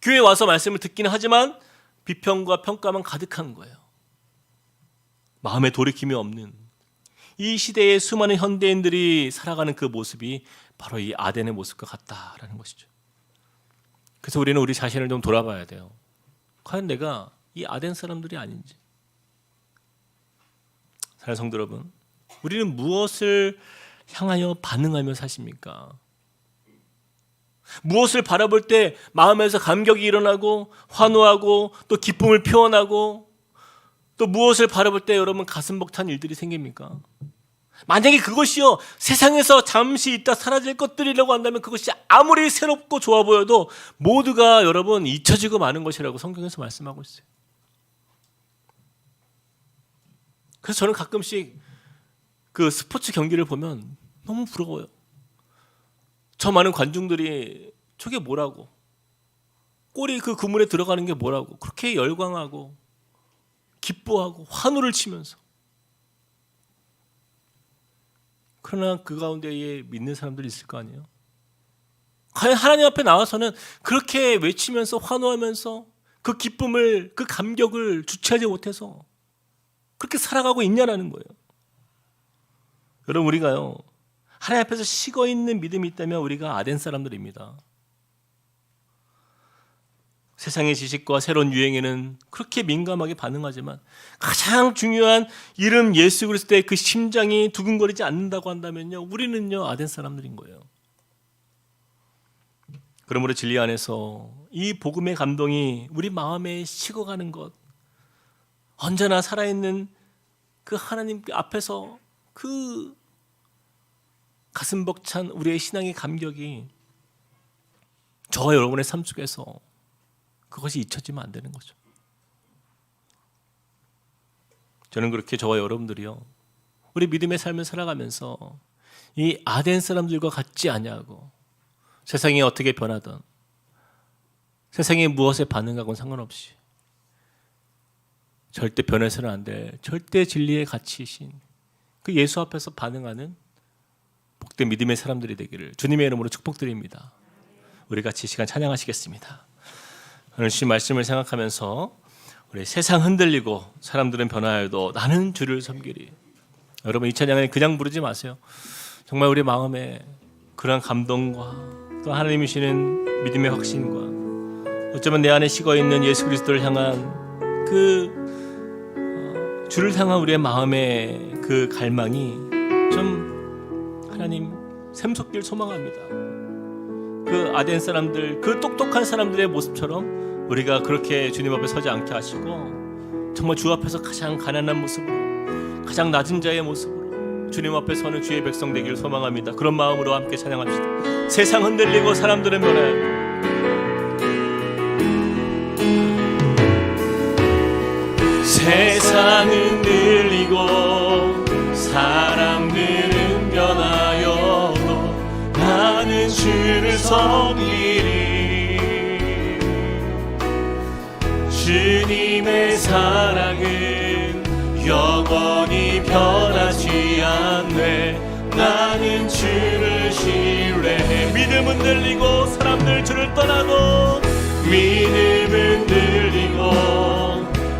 교회에 와서 말씀을 듣기는 하지만 비평과 평가만 가득한 거예요. 마음에 돌이킴이 없는 이 시대의 수많은 현대인들이 살아가는 그 모습이 바로 이 아덴의 모습과 같다라는 것이죠. 그래서 우리는 우리 자신을 좀 돌아봐야 돼요. 과연 내가 이 아덴 사람들이 아닌지. 사랑하는 성도 여러분, 우리는 무엇을 향하여 반응하며 사십니까? 무엇을 바라볼 때 마음에서 감격이 일어나고 환호하고 또 기쁨을 표현하고 또 무엇을 바라볼 때 여러분 가슴 벅찬 일들이 생깁니까? 만약에 그것이요 세상에서 잠시 있다 사라질 것들이라고 한다면 그것이 아무리 새롭고 좋아 보여도 모두가 여러분 잊혀지고 마는 것이라고 성경에서 말씀하고 있어요. 그래서 저는 가끔씩 그 스포츠 경기를 보면 너무 부러워요. 저 많은 관중들이 저게 뭐라고, 골이 그 그물에 들어가는 게 뭐라고 그렇게 열광하고 기뻐하고 환호를 치면서, 그러나 그 가운데에 믿는 사람들이 있을 거 아니에요. 과연 하나님 앞에 나와서는 그렇게 외치면서 환호하면서 그 기쁨을, 그 감격을 주체하지 못해서 그렇게 살아가고 있냐라는 거예요. 여러분, 우리가요 하나님 앞에서 식어있는 믿음이 있다면 우리가 아덴 사람들입니다. 세상의 지식과 새로운 유행에는 그렇게 민감하게 반응하지만 가장 중요한 이름 예수 그리스도의 그 심장이 두근거리지 않는다고 한다면요, 우리는요 아덴 사람들인 거예요. 그러므로 진리 안에서 이 복음의 감동이 우리 마음에 식어가는 것, 언제나 살아있는 그 하나님 앞에서 그 가슴 벅찬 우리의 신앙의 감격이 저와 여러분의 삶 속에서 그것이 잊혀지면 안 되는 거죠. 저는 그렇게 저와 여러분들이요 우리 믿음의 삶을 살아가면서 이 아덴 사람들과 같지 아니하고 세상이 어떻게 변하든 세상이 무엇에 반응하고는 상관없이 절대 변해서는 안 될 절대 진리의 가치이신 그 예수 앞에서 반응하는 복된 믿음의 사람들이 되기를 주님의 이름으로 축복드립니다. 우리 같이 이 시간 찬양하시겠습니다. 오늘 주신 말씀을 생각하면서 우리 세상 흔들리고 사람들은 변화해도 나는 주를 섬기리. 여러분, 이 찬양을 그냥 부르지 마세요. 정말 우리 마음에 그러한 감동과 또 하나님이 주시는 믿음의 확신과 어쩌면 내 안에 식어있는 예수 그리스도를 향한 그 주를 향한 우리의 마음의 그 갈망이 좀 하나님 샘솟길 소망합니다. 그 아덴 사람들, 그 똑똑한 사람들의 모습처럼 우리가 그렇게 주님 앞에 서지 않게 하시고 정말 주 앞에서 가장 가난한 모습으로, 가장 낮은 자의 모습으로 주님 앞에 서는 주의 백성 되기를 소망합니다. 그런 마음으로 함께 찬양합시다. 세상 흔들리고 사람들은 변해요. 세상은 흔들리고 사람들은 변하여도 나는 주를 섬기리. 주님의 사랑은 영원히 변하지 않네. 나는 주를 신뢰해. 믿음 흔들리고 사람들 주를 떠나도, 믿음 흔들리고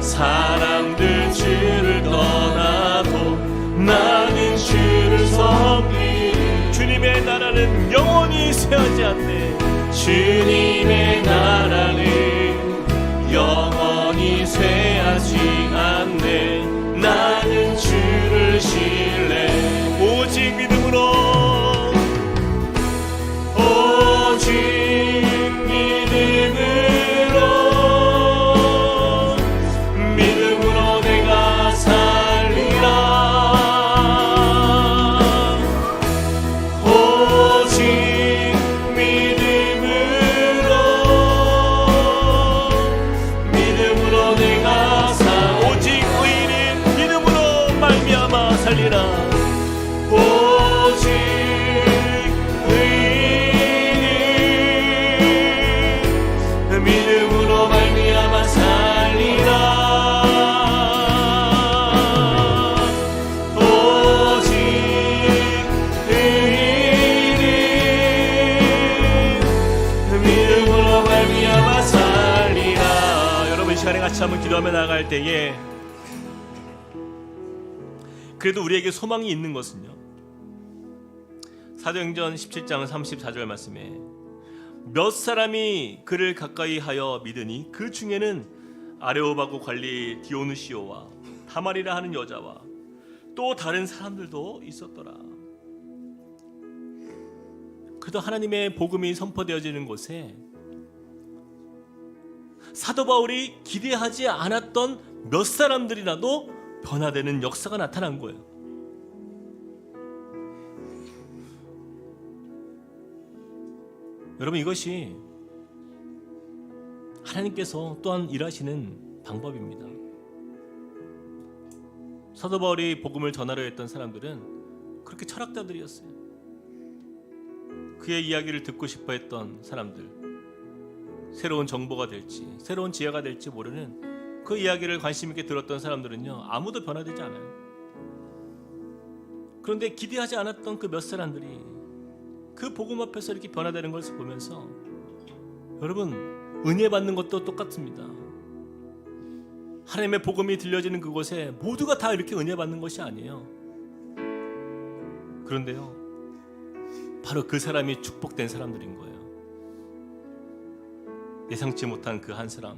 사람들 주를 떠나도 나는 주를 섬기리. 주님의 나라는 영원히 쇠하지 않네. 주님의 나라는 영원히 쇠하지 않네. 나는 주를 신뢰. 오직 믿음으로, 오직 믿음으로 내가 살리라. 오직 믿음으로 내가 오직 의인은 믿음으로 말미암아 살리라. 오직 의인은 믿음으로 말미암아 살리라. 오직 의인은 믿음으로 말미암아 살리라. 여러분, 이 시간에 같이 한번 기도하며 나아갈 때에 그래도 우리에게 소망이 있는 것은요, 사도행전 17장 34절 말씀에 몇 사람이 그를 가까이 하여 믿으니 그 중에는 아레오바고 관리 디오누시오와 다말이라 하는 여자와 또 다른 사람들도 있었더라. 그래도 하나님의 복음이 선포되어지는 곳에 사도 바울이 기대하지 않았던 몇 사람들이라도 변화되는 역사가 나타난 거예요. 여러분, 이것이 하나님께서 또한 일하시는 방법입니다. 사도 바울이 복음을 전하려 했던 사람들은 그렇게 철학자들이었어요. 그의 이야기를 듣고 싶어 했던 사람들, 새로운 정보가 될지 새로운 지혜가 될지 모르는 그 이야기를 관심 있게 들었던 사람들은요, 아무도 변화되지 않아요. 그런데 기대하지 않았던 그 몇 사람들이 그 복음 앞에서 이렇게 변화되는 것을 보면서, 여러분, 은혜 받는 것도 똑같습니다. 하나님의 복음이 들려지는 그곳에 모두가 다 이렇게 은혜 받는 것이 아니에요. 그런데요, 바로 그 사람이 축복된 사람들인 거예요. 예상치 못한 그 한 사람,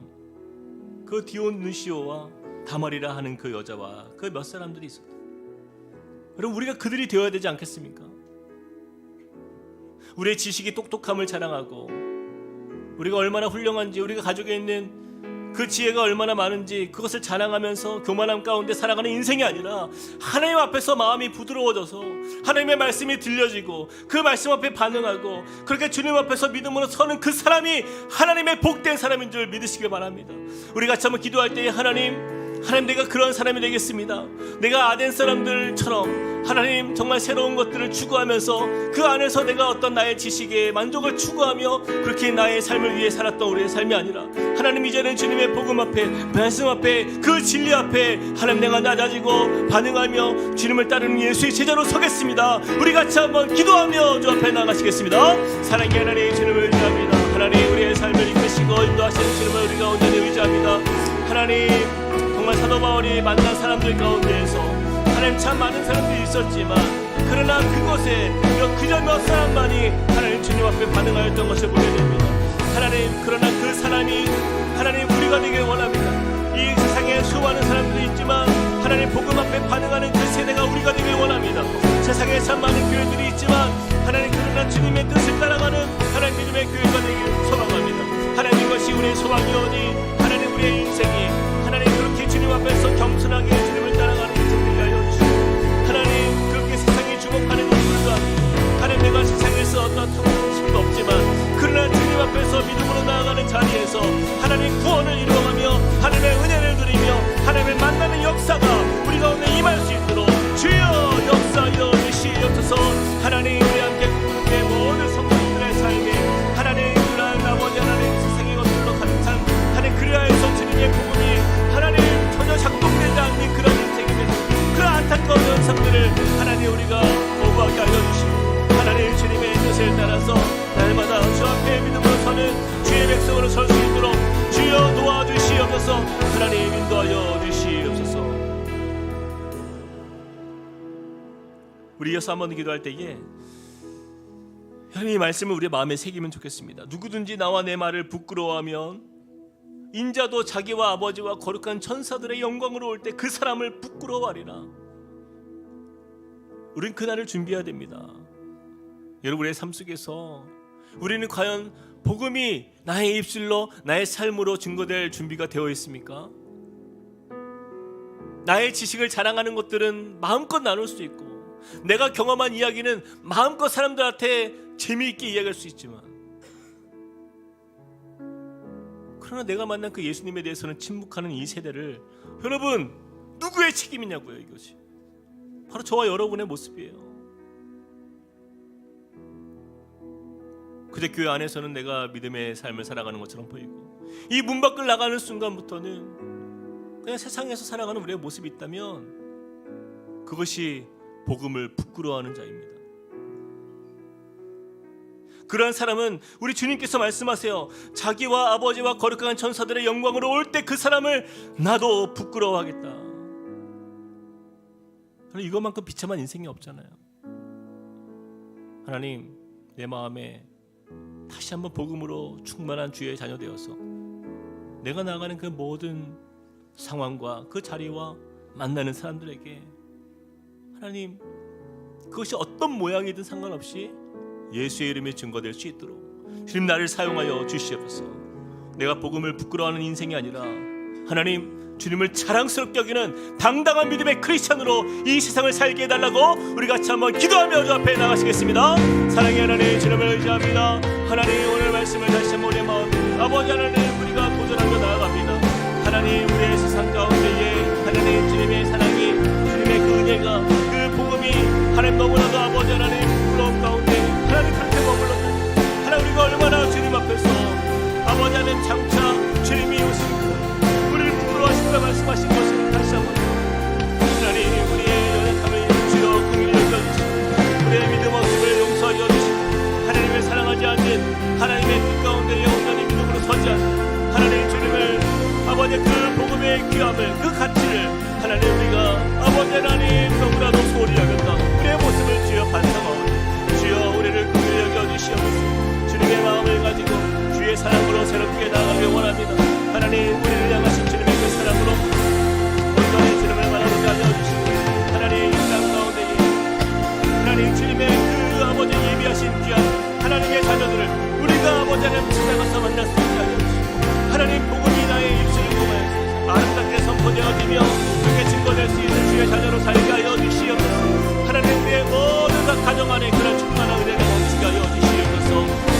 그 디오누시오와 다말이라 하는 그 여자와 그 몇 사람들이 있었다. 여러분, 우리가 그들이 되어야 되지 않겠습니까? 우리의 지식이 똑똑함을 자랑하고, 우리가 얼마나 훌륭한지, 우리가 가지고 있는 그 지혜가 얼마나 많은지 그것을 자랑하면서 교만함 가운데 살아가는 인생이 아니라, 하나님 앞에서 마음이 부드러워져서 하나님의 말씀이 들려지고 그 말씀 앞에 반응하고 그렇게 주님 앞에서 믿음으로 서는 그 사람이 하나님의 복된 사람인 줄 믿으시길 바랍니다. 우리 같이 한번 기도할 때에, 하나님 내가 그런 사람이 되겠습니다. 내가 아덴 사람들처럼 하나님 정말 새로운 것들을 추구하면서 그 안에서 내가 어떤 나의 지식에 만족을 추구하며 그렇게 나의 삶을 위해 살았던 우리의 삶이 아니라, 하나님 이제는 주님의 복음 앞에, 말씀 앞에, 그 진리 앞에 하나님 내가 낮아지고 반응하며 주님을 따르는 예수의 제자로 서겠습니다. 우리 같이 한번 기도하며 주 앞에 나가시겠습니다. 사랑의 하나님, 주님을 의지합니다. 하나님, 우리의 삶을 이끄시고 인도하시는 주님을 우리가 온전히 의지합니다. 하나님, 정말 사도 바울이 만난 사람들 가운데에서 하나님 참 많은 사람들이 있었지만, 그러나 그곳에 그저 몇 사람만이 하나님 주님 앞에 반응하였던 것을 보게 됩니다. 하나님, 그러나 그 사람이 하나님 우리가 되길 원합니다. 이 세상에 수많은 사람들이 있지만 하나님 복음 앞에 반응하는 그 세대가 우리가 되길 원합니다. 세상에 참 많은 교회들이 있지만 하나님, 그러나 주님의 뜻을 따라가는 하나님 믿음의 교회가 되길 소망합니다. 하나님, 이것이 우리의 소망이오니 하나님, 우리의 인생이 하나님 그렇게 주님 앞에서 겸손하게 주님을 따라가는 인생 되게 하여 주시고, 하나님 그렇게 통해서 하나님 구원을 이루어가며 하나님의 은혜를 누리며 하나님을 만나는 역사가 우리 가운데 임할 수 있도록 주여 역사하여 주시옵소서. 하나님 우리 함께 국내 모든 성도님들의 삶에 하나님 그러한 아버지 하나님 세상의 것들로 가득 찬 하나님 그리하여서 주님의 복음이 하나님 전혀 작동되지 않는 그런 인생임에도 그런 안타까운 현상들을 하나님 우리가 거부하게 하여 주시고 하나님 주님의 뜻을 따라서 날마다 주 앞에 믿음으로 서는 주의 백성으로 설 수 있도록 주여 도와주시옵소서. 하나님 인도하여 주시옵소서. 우리 이어서 한번 기도할 때에 하나님 이 말씀을 우리의 마음에 새기면 좋겠습니다. 누구든지 나와 내 말을 부끄러워하면 인자도 자기와 아버지와 거룩한 천사들의 영광으로 올 때 그 사람을 부끄러워하리라. 우리는 그날을 준비해야 됩니다. 여러분의 삶 속에서 우리는 과연 복음이 나의 입술로 나의 삶으로 증거될 준비가 되어 있습니까? 나의 지식을 자랑하는 것들은 마음껏 나눌 수 있고 내가 경험한 이야기는 마음껏 사람들한테 재미있게 이야기할 수 있지만 그러나 내가 만난 그 예수님에 대해서는 침묵하는 이 세대를 여러분 누구의 책임이냐고요. 이것이 바로 저와 여러분의 모습이에요. 그대 교회 안에서는 내가 믿음의 삶을 살아가는 것처럼 보이고 이 문 밖을 나가는 순간부터는 그냥 세상에서 살아가는 우리의 모습이 있다면 그것이 복음을 부끄러워하는 자입니다. 그러한 사람은 우리 주님께서 말씀하세요. 자기와 아버지와 거룩한 천사들의 영광으로 올 때 그 사람을 나도 부끄러워하겠다. 이것만큼 비참한 인생이 없잖아요. 하나님 내 마음에 다시 한번 복음으로 충만한 주의 자녀 되어서 내가 나아가는 그 모든 상황과 그 자리와 만나는 사람들에게 하나님 그것이 어떤 모양이든 상관없이 예수의 이름이 증거될 수 있도록 주님 나를 사용하여 주시옵소서. 내가 복음을 부끄러워하는 인생이 아니라 하나님 주님을 자랑스럽게 여기는 당당한 믿음의 크리스찬으로 이 세상을 살게 해달라고 우리 같이 한번 기도하며 주 앞에 나가시겠습니다. 사랑의 하나님 주님을 의지합니다. 하나님 오늘 말씀을 다시 한번 우리의 마음 아버지 하나님 우리가 도전하며 나아갑니다. 하나님 우리의 세상 가운데에 하나님 주님의 사랑이 주님의 그 은혜가 그 복음이 하나님 너무나도 아버지 하나님 부러움 가운데 하나님 그렇게 머물렀고 하나님 우리가 얼마나 주님 앞에서 아버지 하나님 장차 주님이 오시고 우리를 부끄러워하신다 말씀하신 것을 다시 한번 하나님 우리의 연약함을 주여 긍휼히 여겨주시고 우리의 믿음 없음을 용서하여 주시고 하나님을 사랑하지 않는 하나님의 뜻 가운데 영원히 믿음으로 서지 않는 하나님 주님을 아버지 그 복음의 귀함을 그 가치를 하나님 우리가 아버지 하나님 너무나도 소홀히 여겼다 우리의 모습을 주여 반성하오니 주여 우리를 긍휼히 여겨주시옵소서. 주님의 마음을 가지고 주의 사랑으로 새롭게 나아가길 원합니다. 하나님 우리를 향하신 주님의 그 사랑으로 온전히 주님을 바라보게 하여 주시고 하나님 이 땅 가운데 하나님 주님의 그 아버지 예비하신 귀한 하나님의 자녀들을 우리가 아버지 하나님 찾아가서 만날 수 있게 하여 주시고 하나님 복음이 나의 입술을 통하여 아름답게 선포되어지며 그렇게 증거될 수 있는 주의 자녀로 살게 하여 주시옵소서. 하나님 우리의 모든 각 가정 안에 그런 충만한 은혜가 넘치게 하여 주시옵소서.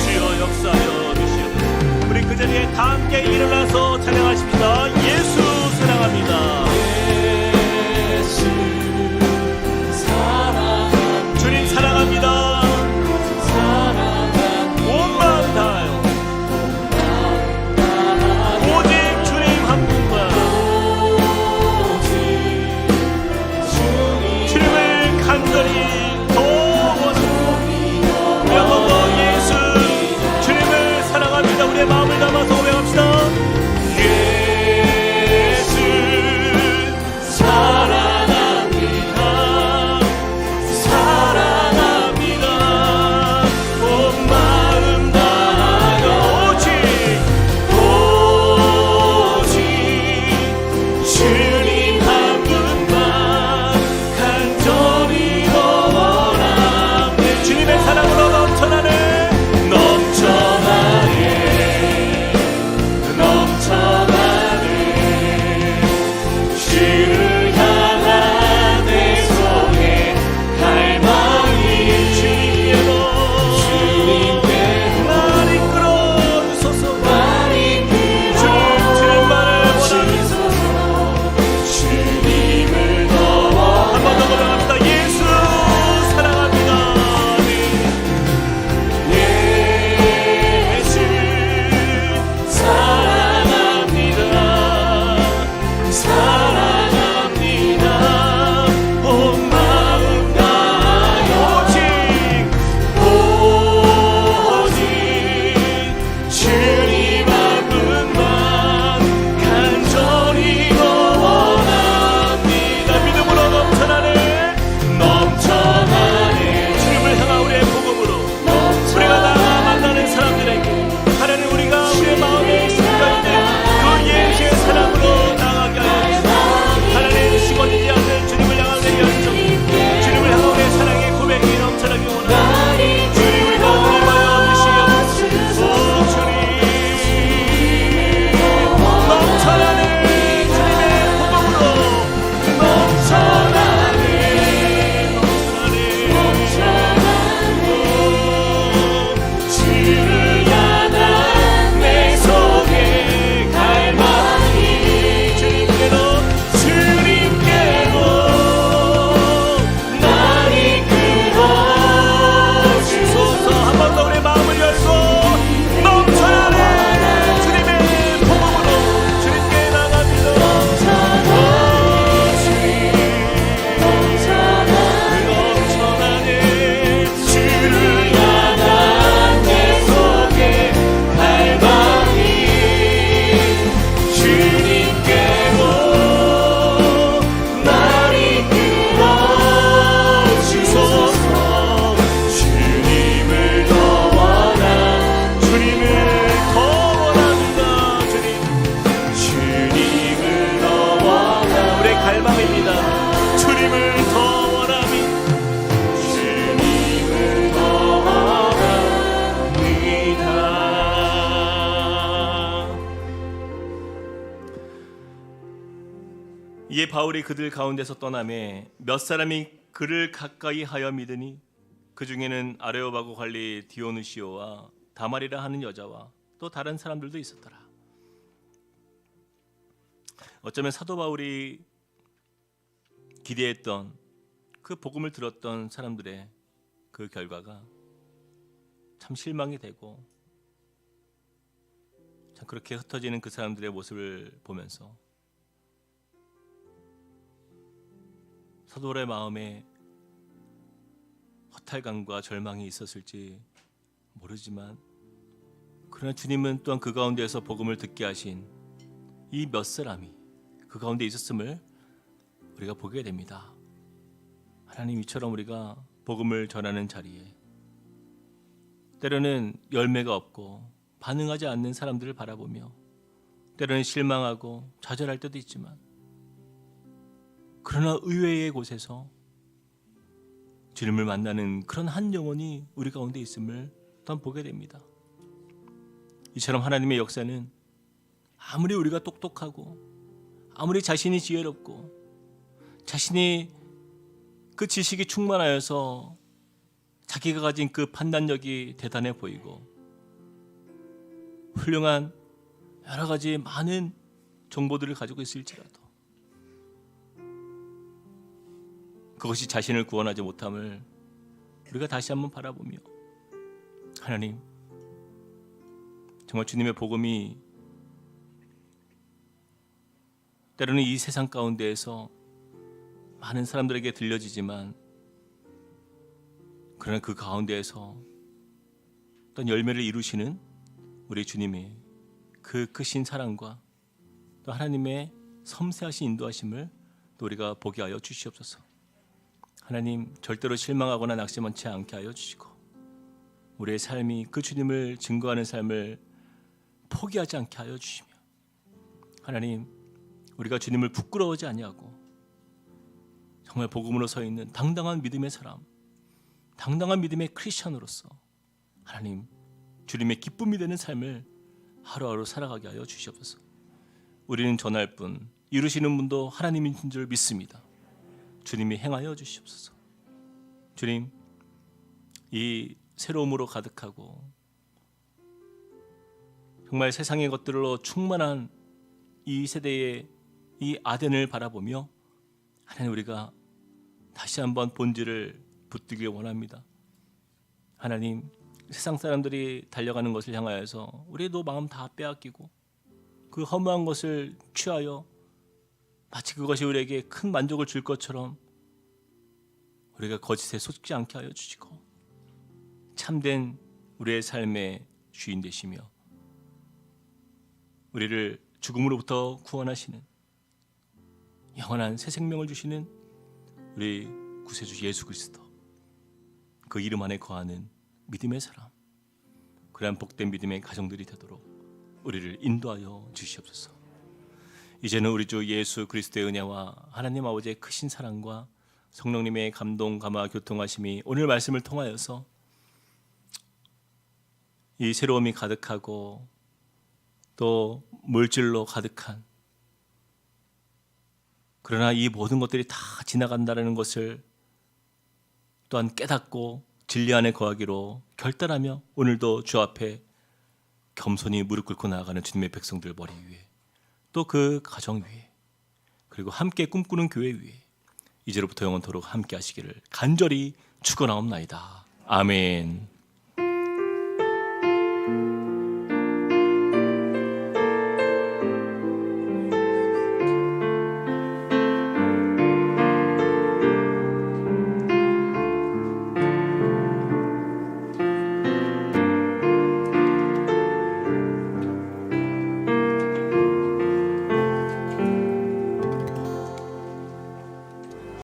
주여 역사하여 주시옵소서. 우리 그 자리에 다 함께 일어나서 찬양하십시다. 예수 사랑합니다. 예수 사랑합니다. 주님 사랑합니다. 온 마음 다하여 오직 주님 한 분만 주님을 간절히 더워서 영원히 예수 주님을 사랑합니다. 우리의 마음을 담아서 고백합시다. 이에 바울이 그들 가운데서 떠나매 몇 사람이 그를 가까이 하여 믿으니 그 중에는 아레오바고 관리 디오누시오와 다말이라 하는 여자와 또 다른 사람들도 있었더라. 어쩌면 사도 바울이 기대했던 그 복음을 들었던 사람들의 그 결과가 참 실망이 되고, 참 그렇게 흩어지는 그 사람들의 모습을 보면서 사도 바울의 마음에 허탈감과 절망이 있었을지 모르지만, 그러나 주님은 또한 그 가운데에서 복음을 듣게 하신 이 몇 사람이 그 가운데 있었음을 우리가 보게 됩니다. 하나님, 이처럼 우리가 복음을 전하는 자리에 때로는 열매가 없고 반응하지 않는 사람들을 바라보며 때로는 실망하고 좌절할 때도 있지만, 그러나 의외의 곳에서 주님을 만나는 그런 한 영혼이 우리 가운데 있음을 또한 보게 됩니다. 이처럼 하나님의 역사는 아무리 우리가 똑똑하고 아무리 자신이 지혜롭고 자신이 그 지식이 충만하여서 자기가 가진 그 판단력이 대단해 보이고 훌륭한 여러 가지 많은 정보들을 가지고 있을지라도 그것이 자신을 구원하지 못함을 우리가 다시 한번 바라보며, 하나님, 정말 주님의 복음이 때로는 이 세상 가운데에서 많은 사람들에게 들려지지만, 그러나 그 가운데에서 어떤 열매를 이루시는 우리 주님의 그 크신 사랑과 또 하나님의 섬세하신 인도하심을 또 우리가 보게 하여 주시옵소서. 하나님, 절대로 실망하거나 낙심하지 않게 하여 주시고 우리의 삶이 그 주님을 증거하는 삶을 포기하지 않게 하여 주시며, 하나님, 우리가 주님을 부끄러워하지 아니하고 정말 복음으로 서 있는 당당한 믿음의 사람, 당당한 믿음의 크리스천으로서 하나님, 주님의 기쁨이 되는 삶을 하루하루 살아가게 하여 주시옵소서. 우리는 전할 분, 이루시는 분도 하나님인 줄 믿습니다. 주님이 행하여 주시옵소서. 주님, 이 새로움으로 가득하고 정말 세상의 것들로 충만한 이 세대의 이 아덴을 바라보며 하나님, 우리가 다시 한번 본질을 붙들길 원합니다. 하나님, 세상 사람들이 달려가는 것을 향하여서 우리도 마음 다 빼앗기고 그 허무한 것을 취하여 마치 그것이 우리에게 큰 만족을 줄 것처럼 우리가 거짓에 속지 않게 하여 주시고 참된 우리의 삶의 주인 되시며 우리를 죽음으로부터 구원하시는 영원한 새 생명을 주시는 우리 구세주 예수 그리스도, 그 이름 안에 거하는 믿음의 사람, 그러한 복된 믿음의 가정들이 되도록 우리를 인도하여 주시옵소서. 이제는 우리 주 예수 그리스도의 은혜와 하나님 아버지의 크신 사랑과 성령님의 감동, 감화, 교통하심이 오늘 말씀을 통하여서 이 새로움이 가득하고 또 물질로 가득한, 그러나 이 모든 것들이 다 지나간다는 것을 또한 깨닫고 진리 안에 거하기로 결단하며 오늘도 주 앞에 겸손히 무릎 꿇고 나아가는 주님의 백성들 머리 위에, 또 그 가정 위에, 그리고 함께 꿈꾸는 교회 위에 이제로부터 영원토록 함께 하시기를 간절히 축원하옵나이다. 아멘.